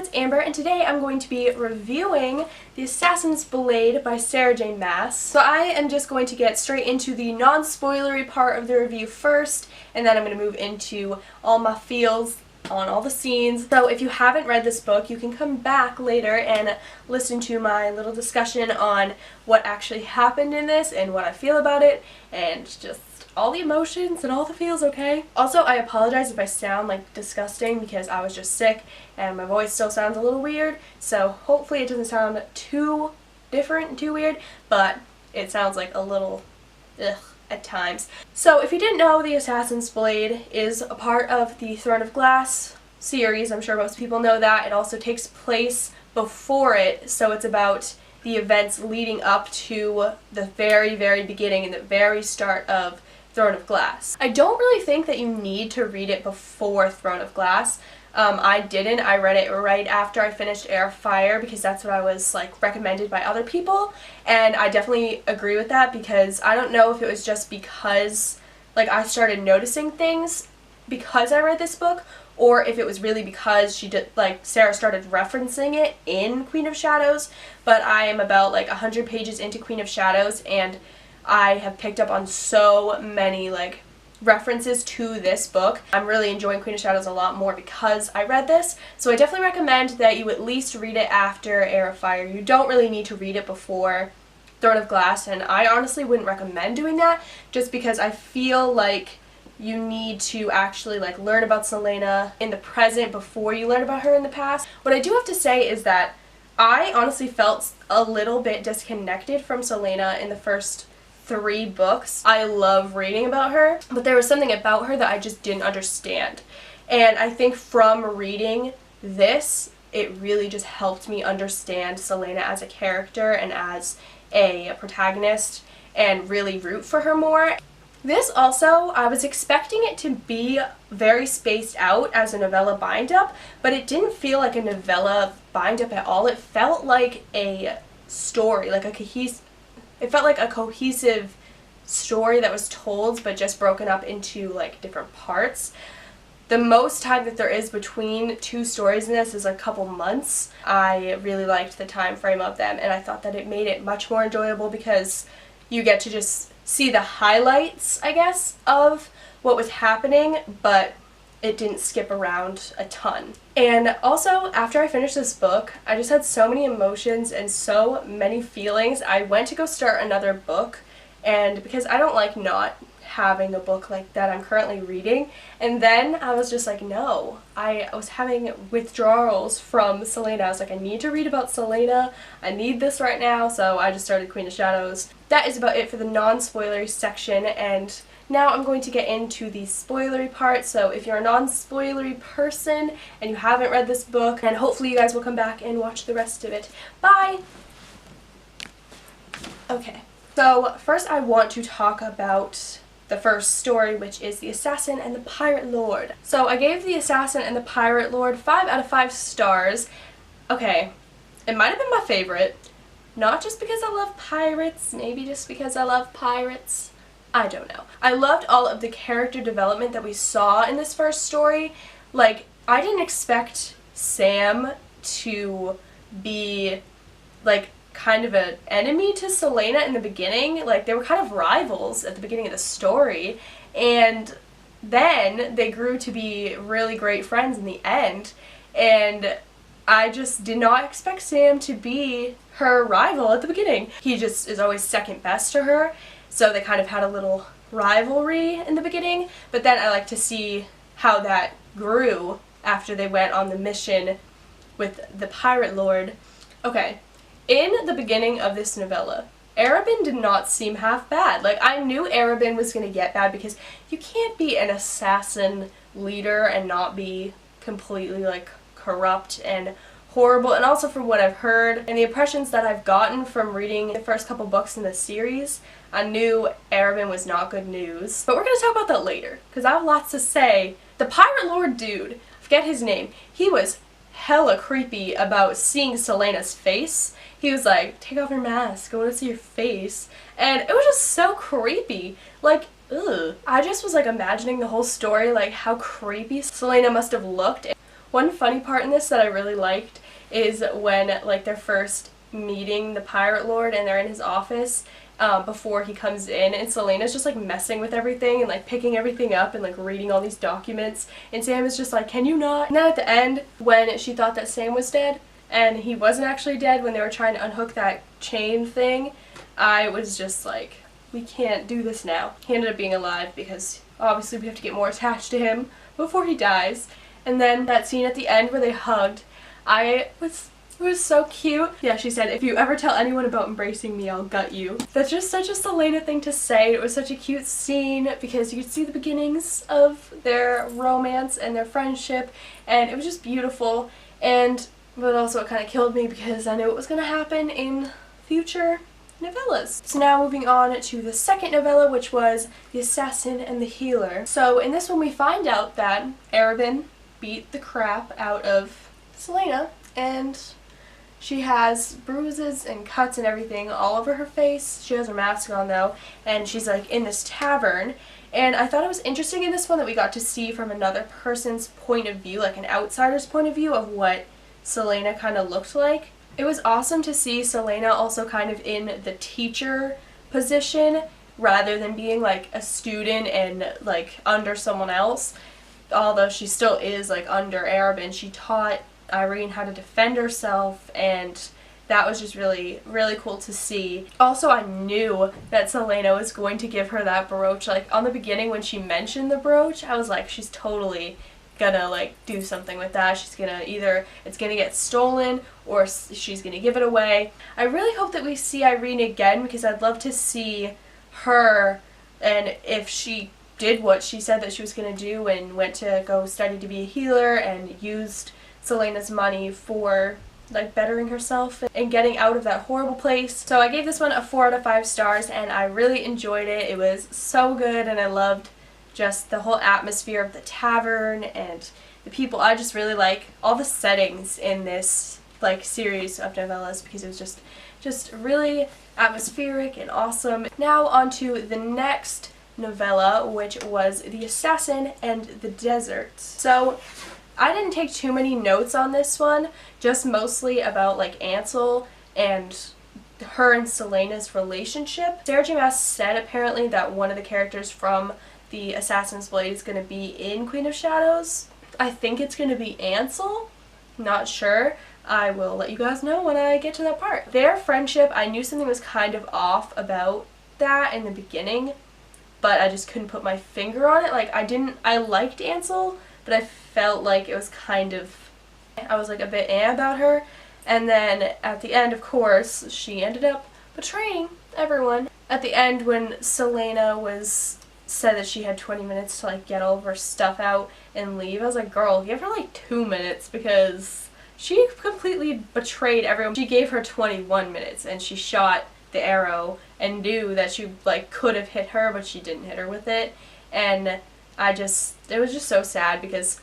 it's Amber, and today I'm going to be reviewing The Assassin's Blade by Sarah J. Maas. So I am just going to get straight into the non-spoilery part of the review first, and then I'm going to move into all my feels on all the scenes. So if you haven't read this book, you can come back later and listen to my little discussion on what actually happened in this and what I feel about it, and just all the emotions and all the feels, okay? Also, I apologize if I sound like disgusting because I was just sick and my voice still sounds a little weird, so hopefully it doesn't sound too different and too weird, but it sounds like a little ugh at times. So if you didn't know, The Assassin's Blade is a part of the Throne of Glass series. I'm sure most people know that. It also takes place before it, so it's about the events leading up to the very, very beginning and the very start of Throne of Glass. I don't really think that you need to read it before Throne of Glass. I didn't. I read it right after I finished Heir of Fire because that's what I was recommended by other people, and I definitely agree with that because I don't know if it was just because I started noticing things because I read this book, or if it was really because Sarah started referencing it in Queen of Shadows, but I am about 100 pages into Queen of Shadows and I have picked up on so many references to this book. I'm really enjoying Queen of Shadows a lot more because I read this, so I definitely recommend that you at least read it after Heir of Fire. You don't really need to read it before Throne of Glass, and I honestly wouldn't recommend doing that just because I feel like you need to actually learn about Selena in the present before you learn about her in the past. What I do have to say is that I honestly felt a little bit disconnected from Selena in the first 3 books. I love reading about her, but there was something about her that I just didn't understand. And I think from reading this, it really just helped me understand Selena as a character and as a protagonist and really root for her more. This also, I was expecting it to be very spaced out as a novella bind-up, but it didn't feel like a novella bind-up at all. It felt like a story, it felt like a cohesive story that was told but just broken up into different parts. The most time that there is between 2 stories in this is a couple months. I really liked the time frame of them, and I thought that it made it much more enjoyable because you get to just see the highlights, I guess, of what was happening, but it didn't skip around a ton. And also, after I finished this book, I just had so many emotions and so many feelings. I went to go start another book, and because I don't like not having a book that I'm currently reading, and then I was just no. I was having withdrawals from Selena. I was I need to read about Selena. I need this right now, so I just started Queen of Shadows. That is about it for the non-spoilery section, and now I'm going to get into the spoilery part. So if you're a non-spoilery person and you haven't read this book, then hopefully you guys will come back and watch the rest of it. Bye! Okay, so first I want to talk about the first story, which is The Assassin and the Pirate Lord. So I gave The Assassin and the Pirate Lord 5 out of 5 stars. Okay, it might have been my favorite. Not just because I love pirates, maybe just because I love pirates. I don't know. I loved all of the character development that we saw in this first story. I didn't expect Sam to be kind of an enemy to Selena in the beginning. They were kind of rivals at the beginning of the story, and then they grew to be really great friends in the end, and I just did not expect Sam to be her rival at the beginning. He just is always second best to her, so they kind of had a little rivalry in the beginning, but then I like to see how that grew after they went on the mission with the Pirate Lord. Okay. In the beginning of this novella, Arobin did not seem half bad. I knew Arobin was going to get bad because you can't be an assassin leader and not be completely corrupt and horrible. And also from what I've heard and the impressions that I've gotten from reading the first couple books in the series, I knew Arobin was not good news. But we're going to talk about that later because I have lots to say. The Pirate Lord dude, I forget his name, he was hella creepy about seeing Selena's face. He was take off your mask, I want to see your face. And it was just so creepy. Ugh. I just was imagining the whole story, how creepy Selena must have looked One funny part in this that I really liked is when like they're first meeting the pirate lord and they're in his office before he comes in, and Selena's just like messing with everything and like picking everything up and like reading all these documents, and Sam is just like, can you not? And then at the end, when she thought that Sam was dead and he wasn't actually dead, when they were trying to unhook that chain thing, I was just like, we can't do this now. He ended up being alive because obviously we have to get more attached to him before he dies. And then that scene at the end where they hugged, it was so cute. Yeah, she said, if you ever tell anyone about embracing me, I'll gut you. That's just such a Selena thing to say. It was such a cute scene because you could see the beginnings of their romance and their friendship, and it was just beautiful. But also it kind of killed me because I knew it was going to happen in future novellas. So now moving on to the second novella, which was The Assassin and the Healer. So in this one we find out that Arabin beat the crap out of Selena, and she has bruises and cuts and everything all over her face. She has her mask on though, and she's like in this tavern. And I thought it was interesting in this one that we got to see from another person's point of view, like an outsider's point of view of what Selena kind of looked like. It was awesome to see Selena also kind of in the teacher position rather than being like a student and like under someone else. Although she still is like under Arabin, she taught Irene how to defend herself, and that was just really, really cool to see. Also, I knew that Selena was going to give her that brooch. Like, on the beginning when she mentioned the brooch, I was like, she's totally gonna, like, do something with that. She's gonna either, it's gonna get stolen, or she's gonna give it away. I really hope that we see Irene again, because I'd love to see her, and if she did what she said that she was gonna do and went to go study to be a healer and used Selena's money for like bettering herself and getting out of that horrible place. So I gave this one a 4 out of 5 stars, and I really enjoyed it. It was so good, and I loved just the whole atmosphere of the tavern and the people. I just really like all the settings in this like series of novellas because it was just really atmospheric and awesome. Now on to the next novella, which was The Assassin and the Desert. So I didn't take too many notes on this one, just mostly about like Ansel and her and Selena's relationship. Sarah J. Maas said apparently that one of the characters from the Assassin's Blade is going to be in Queen of Shadows. I think it's going to be Ansel. Not sure. I will let you guys know when I get to that part. Their friendship, I knew something was kind of off about that in the beginning, but I just couldn't put my finger on it. Like, I liked Ansel, but I felt like it was kind of, I was like a bit about her. And then at the end, of course, she ended up betraying everyone. At the end, when Selena said that she had 20 minutes to like get all of her stuff out and leave, I was like, girl, give her like 2 minutes, because she completely betrayed everyone. She gave her 21 minutes and she shot the arrow and knew that she like could have hit her, but she didn't hit her with it. And it was just so sad because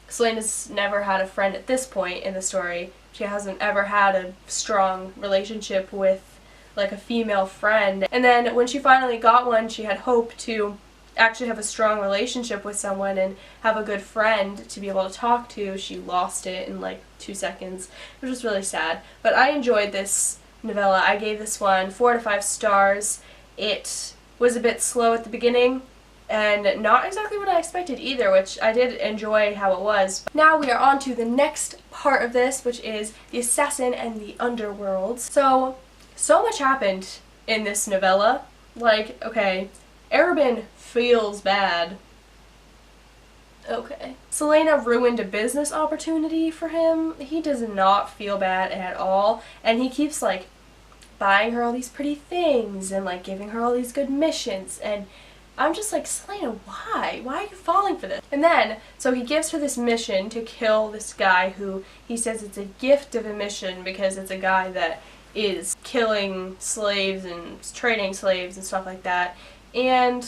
Selena's never had a friend at this point in the story. She hasn't ever had a strong relationship with like a female friend. And then when she finally got one, she had hoped to actually have a strong relationship with someone and have a good friend to be able to talk to. She lost it in like 2 seconds. It was just really sad. But I enjoyed this novella. I gave this one 4 out of 5 stars. It was a bit slow at the beginning, and not exactly what I expected either, which I did enjoy how it was. Now we are on to the next part of this, which is The Assassin and the Underworld. So much happened in this novella. Like, okay, Arabin feels bad. Okay. Selena ruined a business opportunity for him. He does not feel bad at all, and he keeps like buying her all these pretty things and like giving her all these good missions, and I'm just like, Selena, why? Why are you falling for this? And then, so he gives her this mission to kill this guy who he says it's a gift of a mission because it's a guy that is killing slaves and trading slaves and stuff like that. And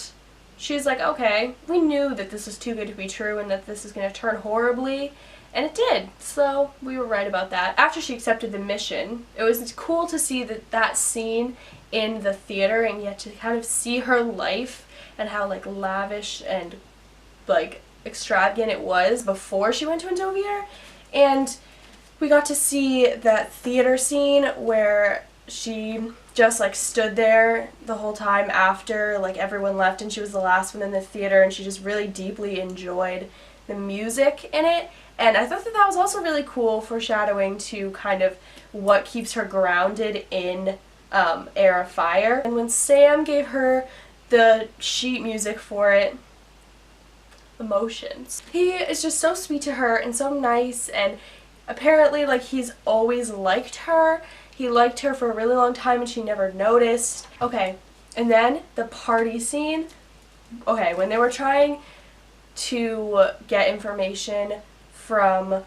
she's like, okay, we knew that this was too good to be true and that this is going to turn horribly. And it did, so we were right about that. After she accepted the mission, it was cool to see that scene in the theater and yet to kind of see her life and how like lavish and like extravagant it was before she went to Endovier. And we got to see that theater scene where she just like stood there the whole time after like everyone left and she was the last one in the theater, and she just really deeply enjoyed the music in it. And I thought that that was also really cool, foreshadowing to kind of what keeps her grounded in Heir of Fire. And when Sam gave her the sheet music for it, emotions. He is just so sweet to her and so nice, and apparently like he's always liked her. He liked her for a really long time and she never noticed. Okay, and then the party scene. Okay, when they were trying to get information from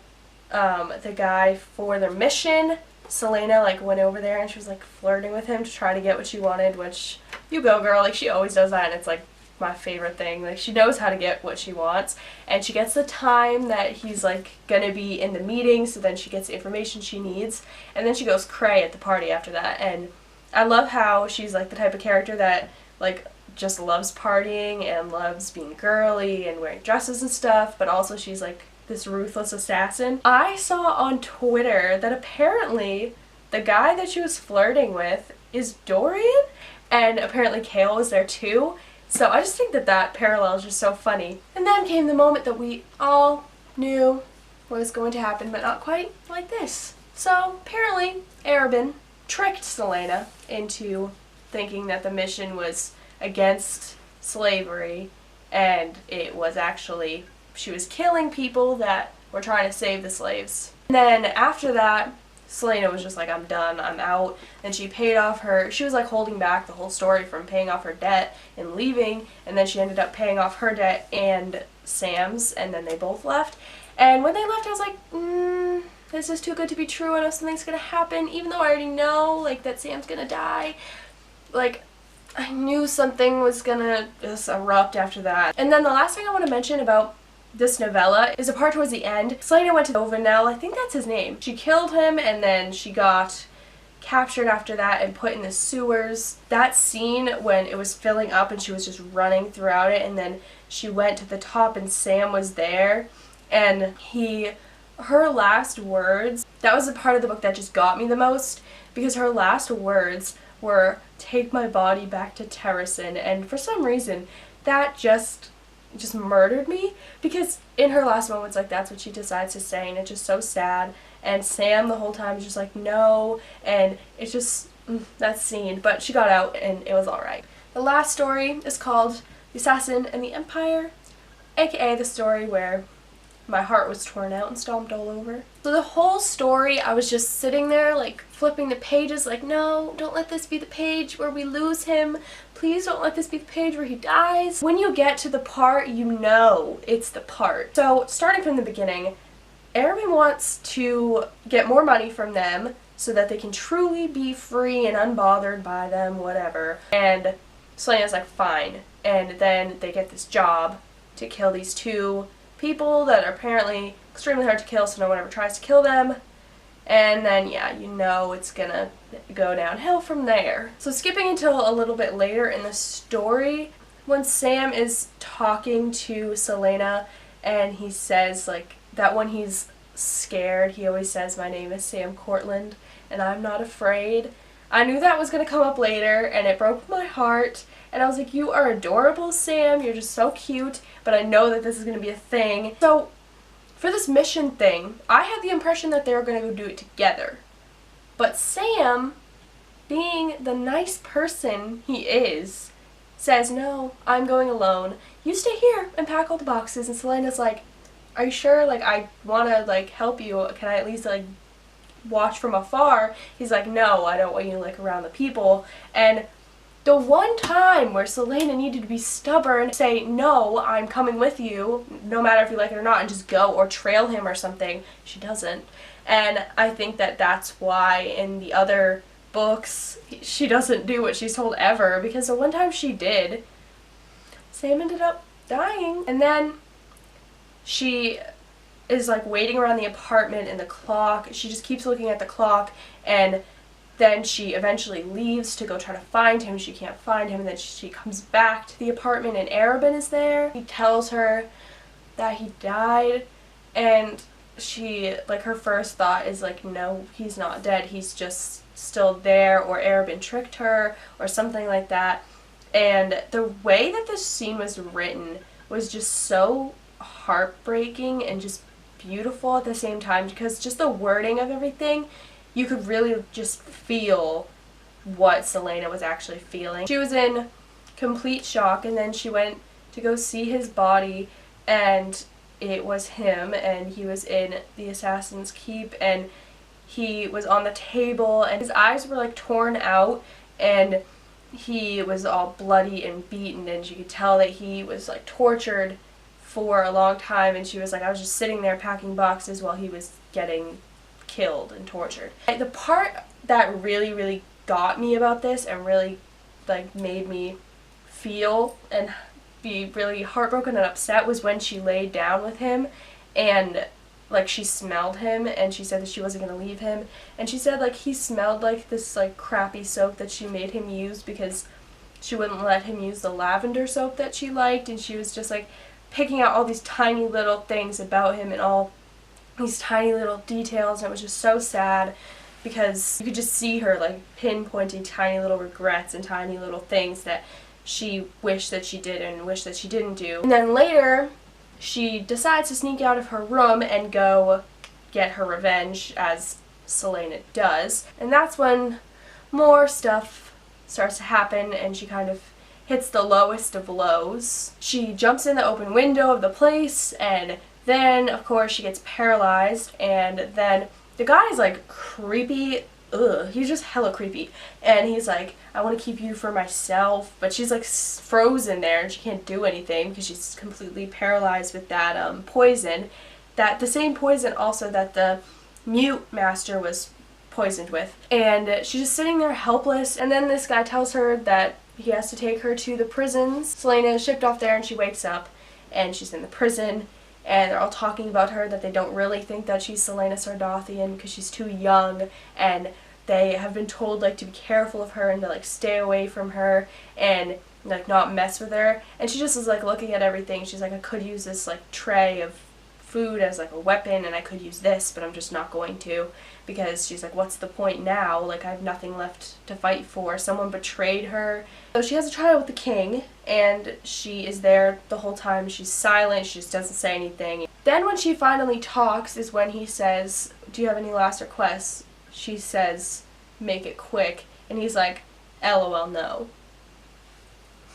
the guy for their mission, Selena like went over there and she was like flirting with him to try to get what she wanted, which, you go girl, like she always does that, and it's like my favorite thing. Like she knows how to get what she wants, and she gets the time that he's like gonna be in the meeting, so then she gets the information she needs, and then she goes cray at the party after that. And I love how she's like the type of character that like just loves partying and loves being girly and wearing dresses and stuff, but also she's like this ruthless assassin. I saw on Twitter that apparently the guy that she was flirting with is Dorian, and apparently Kale was there too. So I just think that that parallel is just so funny. And then came the moment that we all knew was going to happen, but not quite like this. So apparently Arabin tricked Selena into thinking that the mission was against slavery, and it was actually she was killing people that were trying to save the slaves. And then after that, Selena was just like, I'm done, I'm out. And she paid off her, she was like holding back the whole story from paying off her debt and leaving, and then she ended up paying off her debt and Sam's, and then they both left. And when they left, I was like, this is too good to be true. I know something's gonna happen, even though I already know like that Sam's gonna die. Like, I knew something was gonna just erupt after that. And then the last thing I want to mention about this novella is a part towards the end. Selena went to Ovenel, I think that's his name. She killed him, and then she got captured after that and put in the sewers. That scene when it was filling up and she was just running throughout it, and then she went to the top and Sam was there, and her last words, that was the part of the book that just got me the most, because her last words were, "Take my body back to Terrason," and for some reason that just murdered me, because in her last moments like that's what she decides to say, and it's just so sad. And Sam the whole time is just like no, and it's just that scene, but she got out and it was alright. The last story is called The Assassin and the Empire, aka the story where my heart was torn out and stomped all over. So the whole story, I was just sitting there like flipping the pages like, no, don't let this be the page where we lose him. Please don't let this be the page where he dies. When you get to the part, you know it's the part. So starting from the beginning, Arabin wants to get more money from them so that they can truly be free and unbothered by them, whatever. And Selena's like, fine. And then they get this job to kill these two people that are apparently extremely hard to kill, so no one ever tries to kill them. And then, yeah, you know it's gonna go downhill from there. So skipping until a little bit later in the story, when Sam is talking to Selena, and he says, like, that when he's scared, he always says, "My name is Sam Cortland, and I'm not afraid." I knew that was gonna come up later, and it broke my heart. And I was like, you are adorable, Sam, you're just so cute, but I know that this is going to be a thing. So, for this mission thing, I had the impression that they were going to go do it together. But Sam, being the nice person he is, says, no, I'm going alone. You stay here and pack all the boxes. And Selena's like, are you sure? Like, I want to, like, help you. Can I at least, like, watch from afar? He's like, no, I don't want you, like, around the people. And the one time where Selena needed to be stubborn, say, no, I'm coming with you, no matter if you like it or not, and just go or trail him or something, she doesn't. And I think that that's why in the other books she doesn't do what she's told ever, because the one time she did, Sam ended up dying. And then she is like waiting around the apartment and the clock, she just keeps looking at the clock, and then she eventually leaves to go try to find him. She can't find him, and then she comes back to the apartment and Arabin is there. He tells her that he died, and she, like, her first thought is like, no, he's not dead, he's just still there, or Arabin tricked her, or something like that. And the way that this scene was written was just so heartbreaking and just beautiful at the same time, because just the wording of everything, you could really just feel what Celaena was actually feeling. She was in complete shock, and then she went to go see his body, and it was him, and he was in the Assassin's Keep, and he was on the table, and his eyes were like torn out, and he was all bloody and beaten, and you could tell that he was like tortured for a long time. And she was like, I was just sitting there packing boxes while he was getting killed and tortured. The part that really got me about this and really like made me feel and be really heartbroken and upset was when she laid down with him, and like she smelled him, and she said that she wasn't going to leave him, and she said like he smelled like this like crappy soap that she made him use because she wouldn't let him use the lavender soap that she liked. And she was just like picking out all these tiny little things about him and all these tiny little details, and it was just so sad because you could just see her like pinpointing tiny little regrets and tiny little things that she wished that she did and wished that she didn't do. And then later, she decides to sneak out of her room and go get her revenge, as Celaena does. And that's when more stuff starts to happen, and she kind of hits the lowest of lows. She jumps in the open window of the place, and then, of course, she gets paralyzed, and then the guy is like creepy. Ugh, he's just hella creepy, and he's like, I want to keep you for myself, but she's like frozen there and she can't do anything because she's completely paralyzed with that poison, that the same poison also that the mute master was poisoned with. And she's just sitting there helpless, and then this guy tells her that he has to take her to the prisons. Celaena is shipped off there, and she wakes up and she's in the prison, and they're all talking about her, that they don't really think that she's Celaena Sardathian because she's too young, and they have been told like to be careful of her and to like stay away from her and like not mess with her. And she just is like looking at everything. She's like, I could use this like tray of food as like a weapon, and I could use this, but I'm just not going to, because she's like, what's the point now? Like, I have nothing left to fight for. Someone betrayed her. So she has a trial with the king, and she is there the whole time. She's silent. She just doesn't say anything. Then when she finally talks is when he says, do you have any last requests? She says, make it quick. And he's like, LOL, no.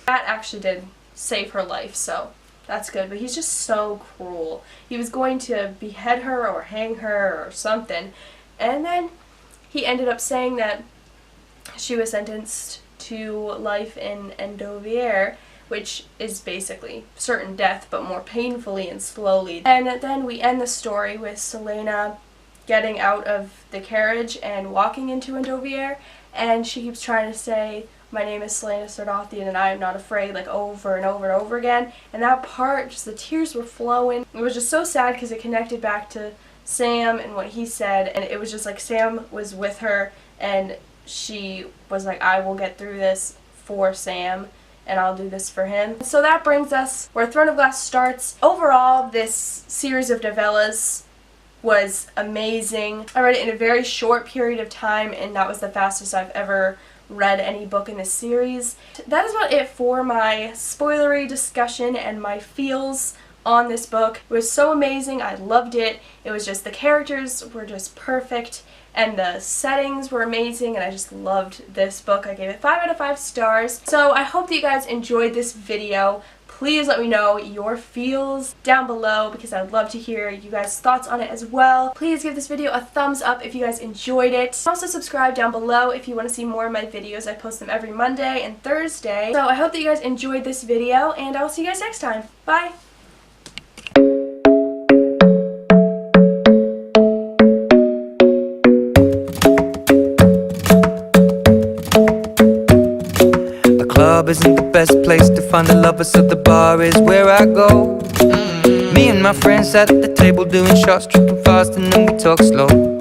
That actually did save her life, so that's good. But he's just so cruel. He was going to behead her or hang her or something. And then he ended up saying that she was sentenced to life in Endovier, which is basically certain death, but more painfully and slowly. And then we end the story with Celaena getting out of the carriage and walking into Endovier, and she keeps trying to say, my name is Celaena Sardathian and I am not afraid, like over and over and over again. And that part, just the tears were flowing. It was just so sad because it connected back to Sam and what he said, and it was just like Sam was with her, and she was like, I will get through this for Sam, and I'll do this for him. So that brings us where Throne of Glass starts. Overall, this series of novellas was amazing. I read it in a very short period of time, and that was the fastest I've ever read any book in this series. That is about it for my spoilery discussion and my feels on this book. It was so amazing. I loved it. It was just, the characters were just perfect, and the settings were amazing, and I just loved this book. I gave it 5 out of 5 stars. So I hope that you guys enjoyed this video. Please let me know your feels down below, because I would love to hear you guys' thoughts on it as well. Please give this video a thumbs up if you guys enjoyed it. Also subscribe down below if you want to see more of my videos. I post them every Monday and Thursday. So I hope that you guys enjoyed this video, and I'll see you guys next time. Bye! Club isn't the best place to find the lovers, so the bar is where I go. Me and my friends at the table doing shots, tripping fast, and then we talk slow.